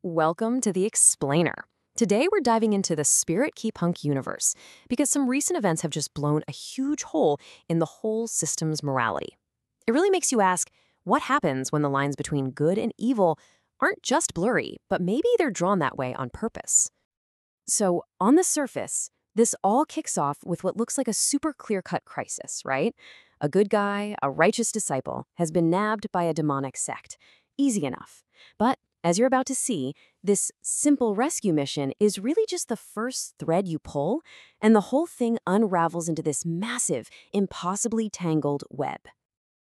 Welcome to the Explainer. Today we're diving into the Spirit Key Punk universe because some recent events have just blown a huge hole in the whole system's morality. It really makes you ask, what happens when the lines between good and evil aren't just blurry, but maybe they're drawn that way on purpose? So, on the surface, this all kicks off with what looks like a super clear-cut crisis, right? A good guy, a righteous disciple, has been nabbed by a demonic sect. Easy enough. But as you're about to see, this simple rescue mission is really just the first thread you pull, and the whole thing unravels into this massive, impossibly tangled web.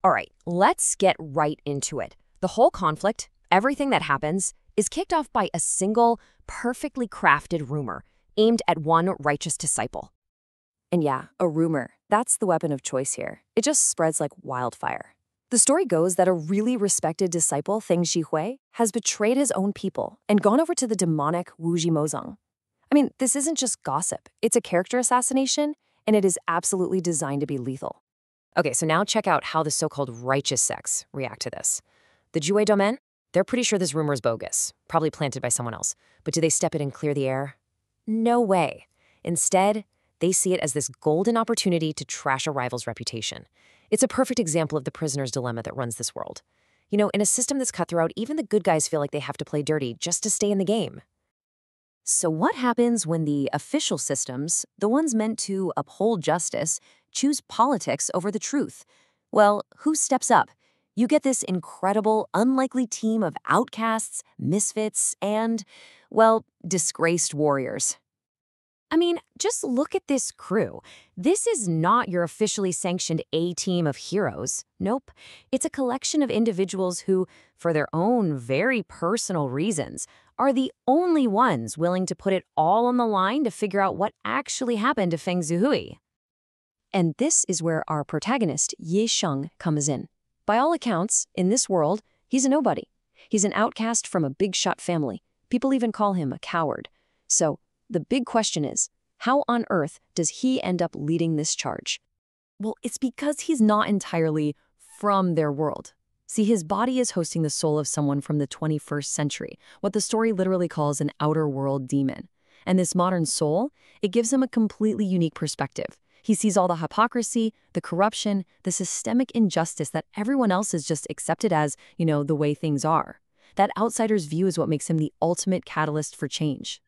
All right, let's get right into it. The whole conflict, everything that happens, is kicked off by a single, perfectly crafted rumor aimed at one righteous disciple. And yeah, a rumor. That's the weapon of choice here. It just spreads like wildfire. The story goes that a really respected disciple, Feng Shihui, has betrayed his own people and gone over to the demonic Wu Mozong. I mean, this isn't just gossip. It's a character assassination, and it is absolutely designed to be lethal. Okay, so now check out how the so-called righteous sects react to this. The Jue Domain, they're pretty sure this rumor is bogus, probably planted by someone else. But do they step in and clear the air? No way. Instead, they see it as this golden opportunity to trash a rival's reputation. It's a perfect example of the prisoner's dilemma that runs this world. You know, in a system that's cutthroat, even the good guys feel like they have to play dirty just to stay in the game. So what happens when the official systems, the ones meant to uphold justice, choose politics over the truth? Well, who steps up? You get this incredible, unlikely team of outcasts, misfits, and, well, disgraced warriors. I mean, just look at this crew. This is not your officially sanctioned A-team of heroes. Nope. It's a collection of individuals who, for their own very personal reasons, are the only ones willing to put it all on the line to figure out what actually happened to Feng Zihui. And this is where our protagonist, Ye Sheng, comes in. By all accounts, in this world, he's a nobody. He's an outcast from a big-shot family. People even call him a coward. So, the big question is, how on earth does he end up leading this charge? Well, it's because he's not entirely from their world. See, his body is hosting the soul of someone from the 21st century, what the story literally calls an outer world demon. And this modern soul, it gives him a completely unique perspective. He sees all the hypocrisy, the corruption, the systemic injustice that everyone else has just accepted as, the way things are. That outsider's view is what makes him the ultimate catalyst for change.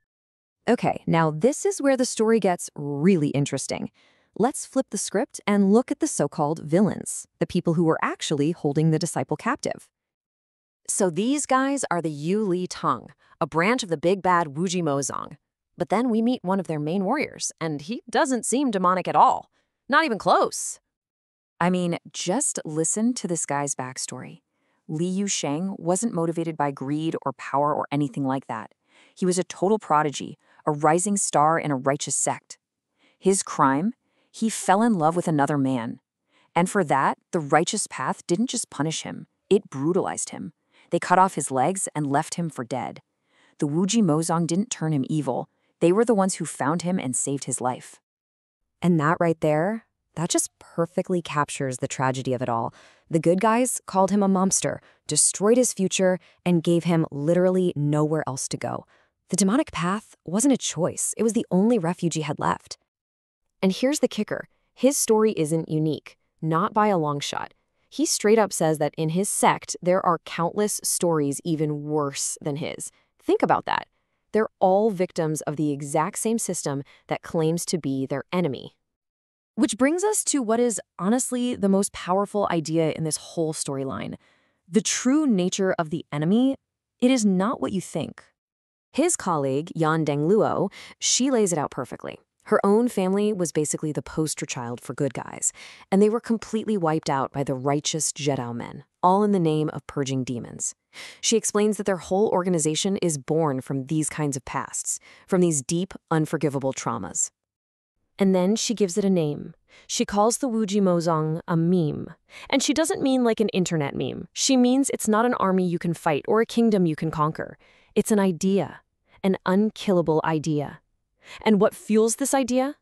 Okay, now this is where the story gets really interesting. Let's flip the script and look at the so-called villains, the people who were actually holding the disciple captive. So these guys are the Yu Li Tong, a branch of the big bad Wu Mozong. But then we meet one of their main warriors, and he doesn't seem demonic at all. Not even close. I mean, just listen to this guy's backstory. Li Yusheng wasn't motivated by greed or power or anything like that. He was a total prodigy, a rising star in a righteous sect. His crime? He fell in love with another man. And for that, the righteous path didn't just punish him, it brutalized him. They cut off his legs and left him for dead. The Wu Mozong didn't turn him evil. They were the ones who found him and saved his life. And that right there, that just perfectly captures the tragedy of it all. The good guys called him a monster, destroyed his future, and gave him literally nowhere else to go. The demonic path wasn't a choice. It was the only refuge he had left. And here's the kicker. His story isn't unique, not by a long shot. He straight up says that in his sect, there are countless stories even worse than his. Think about that. They're all victims of the exact same system that claims to be their enemy. Which brings us to what is honestly the most powerful idea in this whole storyline. The true nature of the enemy, it is not what you think. His colleague, Yan Dengluo, she lays it out perfectly. Her own family was basically the poster child for good guys, and they were completely wiped out by the righteous Jedao men, all in the name of purging demons. She explains that their whole organization is born from these kinds of pasts, from these deep, unforgivable traumas. And then she gives it a name. She calls the Wu Mozong a meme. And she doesn't mean like an internet meme. She means it's not an army you can fight or a kingdom you can conquer. It's an idea, an unkillable idea. And what fuels this idea?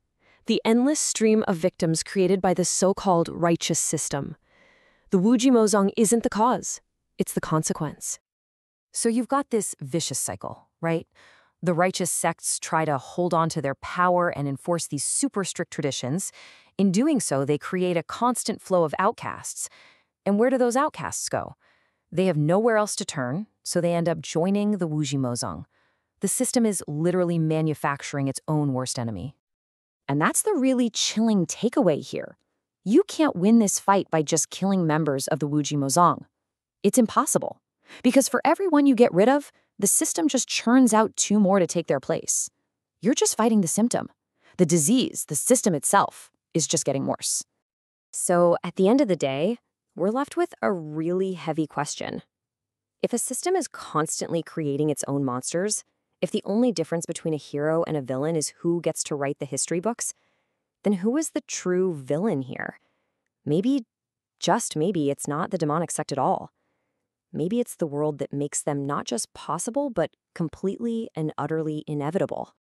The endless stream of victims created by the so-called righteous system. The Wu Mozong isn't the cause. It's the consequence. So you've got this vicious cycle, right? The righteous sects try to hold on to their power and enforce these super strict traditions. In doing so, they create a constant flow of outcasts. And where do those outcasts go? They have nowhere else to turn, so they end up joining the Wujimozong. The system is literally manufacturing its own worst enemy. And that's the really chilling takeaway here. You can't win this fight by just killing members of the Wujimozong. It's impossible. Because for every one you get rid of, the system just churns out 2 more to take their place. You're just fighting the symptom. The disease, the system itself, is just getting worse. So at the end of the day, we're left with a really heavy question. If a system is constantly creating its own monsters, if the only difference between a hero and a villain is who gets to write the history books, then who is the true villain here? Maybe, just maybe, it's not the demonic sect at all. Maybe it's the world that makes them not just possible, but completely and utterly inevitable.